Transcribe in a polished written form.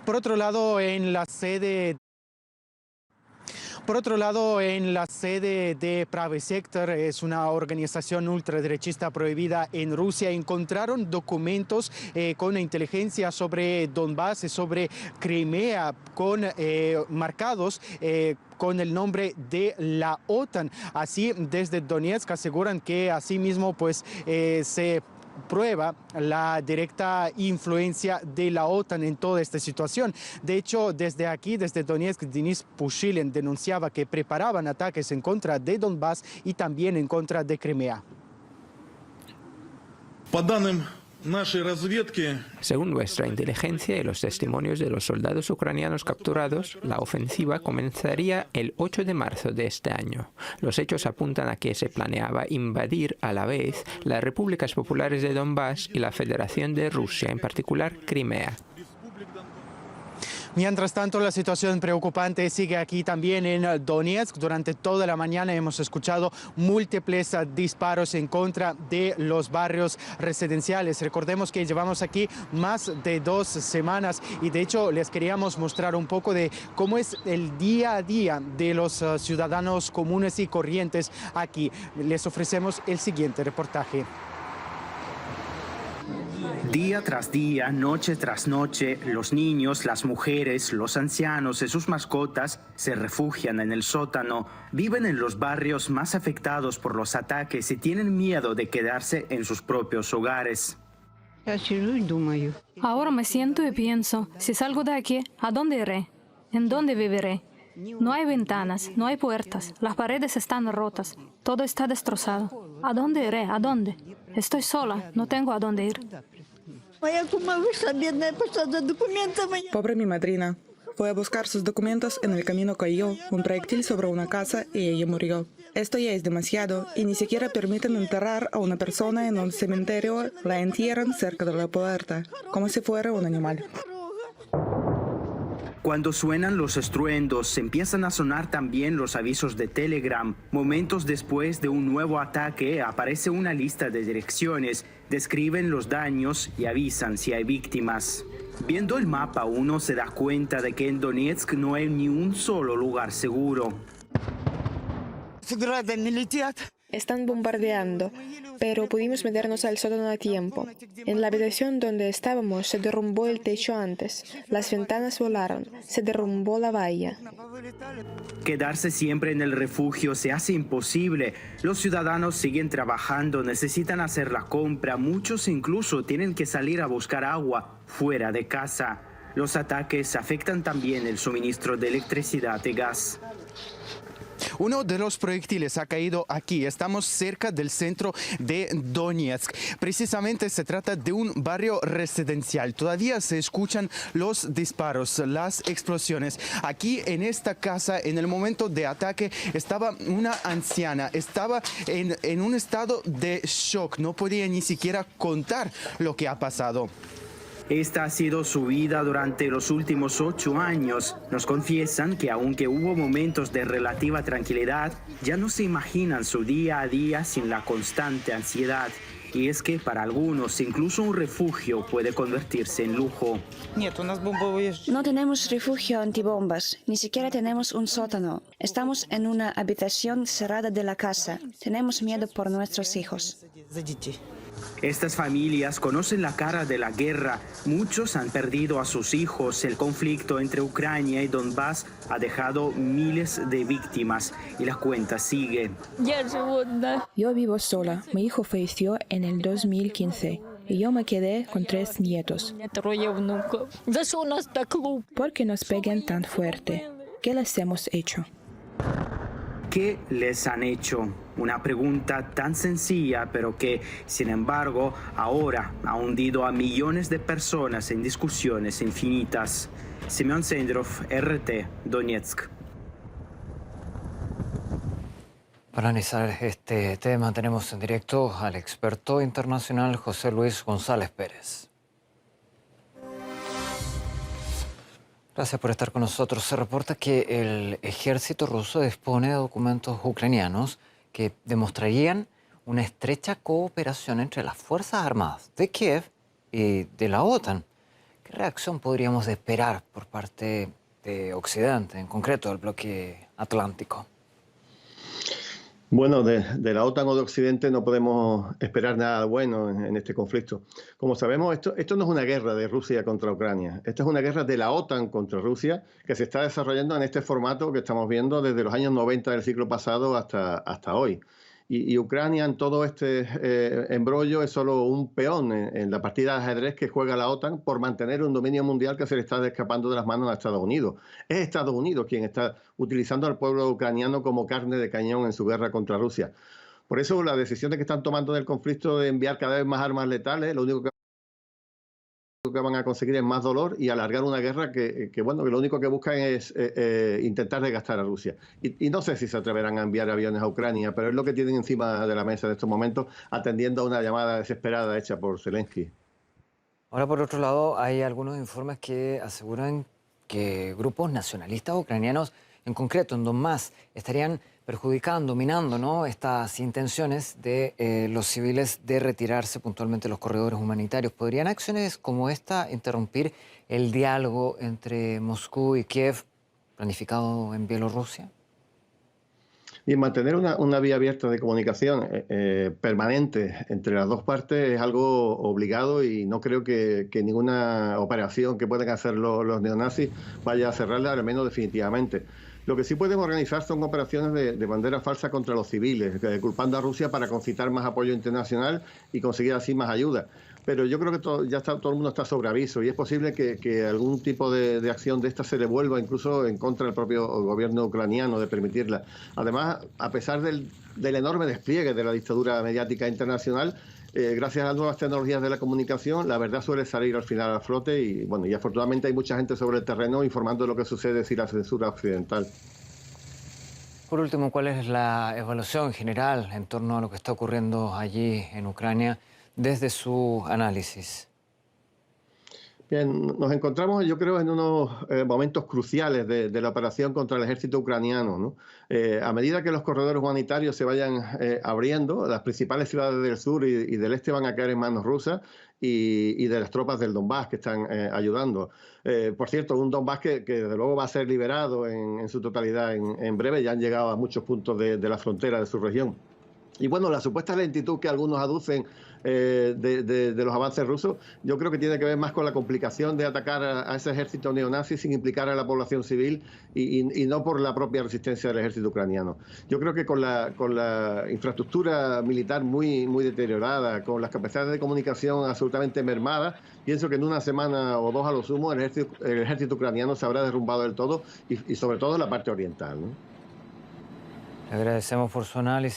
Por otro lado, en la sede de Pravый Sector, es una organización ultraderechista prohibida en Rusia, encontraron documentos con inteligencia sobre Donbass y sobre Crimea, marcados con el nombre de la OTAN. Así, desde Donetsk aseguran que asimismo se prueba la directa influencia de la OTAN en toda esta situación. De hecho, desde Donetsk, Denis Pushilin denunciaba que preparaban ataques en contra de Donbass y también en contra de Crimea. Según nuestra inteligencia y los testimonios de los soldados ucranianos capturados, la ofensiva comenzaría el 8 de marzo de este año. Los hechos apuntan a que se planeaba invadir a la vez las repúblicas populares de Donbass y la Federación de Rusia, en particular Crimea. Mientras tanto, la situación preocupante sigue aquí también en Donetsk. Durante toda la mañana hemos escuchado múltiples disparos en contra de los barrios residenciales. Recordemos que llevamos aquí más de 2 semanas y de hecho les queríamos mostrar un poco de cómo es el día a día de los ciudadanos comunes y corrientes aquí. Les ofrecemos el siguiente reportaje. Día tras día, noche tras noche, los niños, las mujeres, los ancianos y sus mascotas se refugian en el sótano, viven en los barrios más afectados por los ataques y tienen miedo de quedarse en sus propios hogares. Ahora me siento y pienso, si salgo de aquí, ¿a dónde iré? ¿En dónde viviré? No hay ventanas, no hay puertas, las paredes están rotas, todo está destrozado. ¿A dónde iré? ¿A dónde? Estoy sola, no tengo a dónde ir. Pobre mi madrina. Fue a buscar sus documentos, en el camino cayó un proyectil sobre una casa y ella murió. Esto ya es demasiado y ni siquiera permiten enterrar a una persona en un cementerio, la entierran cerca de la puerta, como si fuera un animal. Cuando suenan los estruendos, empiezan a sonar también los avisos de Telegram. Momentos después de un nuevo ataque, aparece una lista de direcciones, describen los daños y avisan si hay víctimas. Viendo el mapa, uno se da cuenta de que en Donetsk no hay ni un solo lugar seguro. Están bombardeando, pero pudimos meternos al sótano a tiempo. En la habitación donde estábamos se derrumbó el techo antes, las ventanas volaron, se derrumbó la valla. Quedarse siempre en el refugio se hace imposible. Los ciudadanos siguen trabajando, necesitan hacer la compra, muchos incluso tienen que salir a buscar agua fuera de casa. Los ataques afectan también el suministro de electricidad y gas. Uno de los proyectiles ha caído aquí. Estamos cerca del centro de Donetsk. Precisamente se trata de un barrio residencial. Todavía se escuchan los disparos, las explosiones. Aquí en esta casa, en el momento de ataque, estaba una anciana. Estaba en un estado de shock. No podía ni siquiera contar lo que ha pasado. Esta ha sido su vida durante los últimos 8 años. Nos confiesan que aunque hubo momentos de relativa tranquilidad, ya no se imaginan su día a día sin la constante ansiedad. Y es que para algunos incluso un refugio puede convertirse en lujo. No tenemos refugio antibombas, ni siquiera tenemos un sótano. Estamos en una habitación cerrada de la casa. Tenemos miedo por nuestros hijos. Estas familias conocen la cara de la guerra. Muchos han perdido a sus hijos. El conflicto entre Ucrania y Donbass ha dejado miles de víctimas y la cuenta sigue. Yo vivo sola, mi hijo falleció en el 2015 y yo me quedé con 3 nietos. ¿Por qué nos pegan tan fuerte? ¿Qué les hemos hecho? ¿Qué les han hecho? Una pregunta tan sencilla, pero que, sin embargo, ahora ha hundido a millones de personas en discusiones infinitas. Semyon Sendrov, RT, Donetsk. Para analizar este tema tenemos en directo al experto internacional José Luis González Pérez. Gracias por estar con nosotros. Se reporta que el ejército ruso dispone de documentos ucranianos que demostrarían una estrecha cooperación entre las Fuerzas Armadas de Kiev y de la OTAN. ¿Qué ¿qué reacción podríamos esperar por parte de Occidente, en concreto del bloque atlántico? Bueno, de la OTAN o de Occidente no podemos esperar nada bueno en este conflicto. Como sabemos, esto no es una guerra de Rusia contra Ucrania. Esta es una guerra de la OTAN contra Rusia que se está desarrollando en este formato que estamos viendo desde los años 90 del siglo pasado hasta hoy. Y Ucrania en todo este embrollo es solo un peón en la partida de ajedrez que juega la OTAN por mantener un dominio mundial que se le está escapando de las manos a Estados Unidos. Es Estados Unidos quien está utilizando al pueblo ucraniano como carne de cañón en su guerra contra Rusia. Por eso la decisión que están tomando del conflicto de enviar cada vez más armas letales, lo único que van a conseguir es más dolor y alargar una guerra que lo único que buscan es intentar desgastar a Rusia. Y no sé si se atreverán a enviar aviones a Ucrania, pero es lo que tienen encima de la mesa en estos momentos, atendiendo a una llamada desesperada hecha por Zelensky. Ahora, por otro lado, hay algunos informes que aseguran que grupos nacionalistas ucranianos, en concreto en Donbass, estarían perjudicando, minando, ¿no?, estas intenciones de los civiles de retirarse puntualmente de los corredores humanitarios. ¿Podrían acciones como esta interrumpir el diálogo entre Moscú y Kiev planificado en Bielorrusia? Y mantener una vía abierta de comunicación permanente entre las dos partes es algo obligado y no creo que ninguna operación que puedan hacer los neonazis vaya a cerrarla, al menos definitivamente. Lo que sí pueden organizar son operaciones de bandera falsa contra los civiles, culpando a Rusia para concitar más apoyo internacional y conseguir así más ayuda. Pero yo creo que todo el mundo está sobre aviso y es posible que algún tipo de acción de esta se devuelva incluso en contra del propio gobierno ucraniano de permitirla. Además, a pesar del enorme despliegue de la dictadura mediática internacional, gracias a las nuevas tecnologías de la comunicación, la verdad suele salir al final a flote y afortunadamente hay mucha gente sobre el terreno informando de lo que sucede sin la censura occidental. Por último, ¿cuál es la evaluación general en torno a lo que está ocurriendo allí en Ucrania desde su análisis? Bien, nos encontramos, yo creo, en unos momentos cruciales de la operación contra el ejército ucraniano, ¿no? A medida que los corredores humanitarios se vayan abriendo, las principales ciudades del sur y del este van a caer en manos rusas y de las tropas del Donbass que están ayudando. Por cierto, un Donbass que desde luego va a ser liberado en su totalidad en breve, ya han llegado a muchos puntos de la frontera de su región. Y bueno, la supuesta lentitud que algunos aducen de los avances rusos, yo creo que tiene que ver más con la complicación de atacar a ese ejército neonazi sin implicar a la población civil y no por la propia resistencia del ejército ucraniano. Yo creo que con la infraestructura militar muy deteriorada, con las capacidades de comunicación absolutamente mermadas, pienso que en una semana o dos a lo sumo el ejército ucraniano se habrá derrumbado del todo y sobre todo en la parte oriental, ¿no? Le agradecemos por su análisis.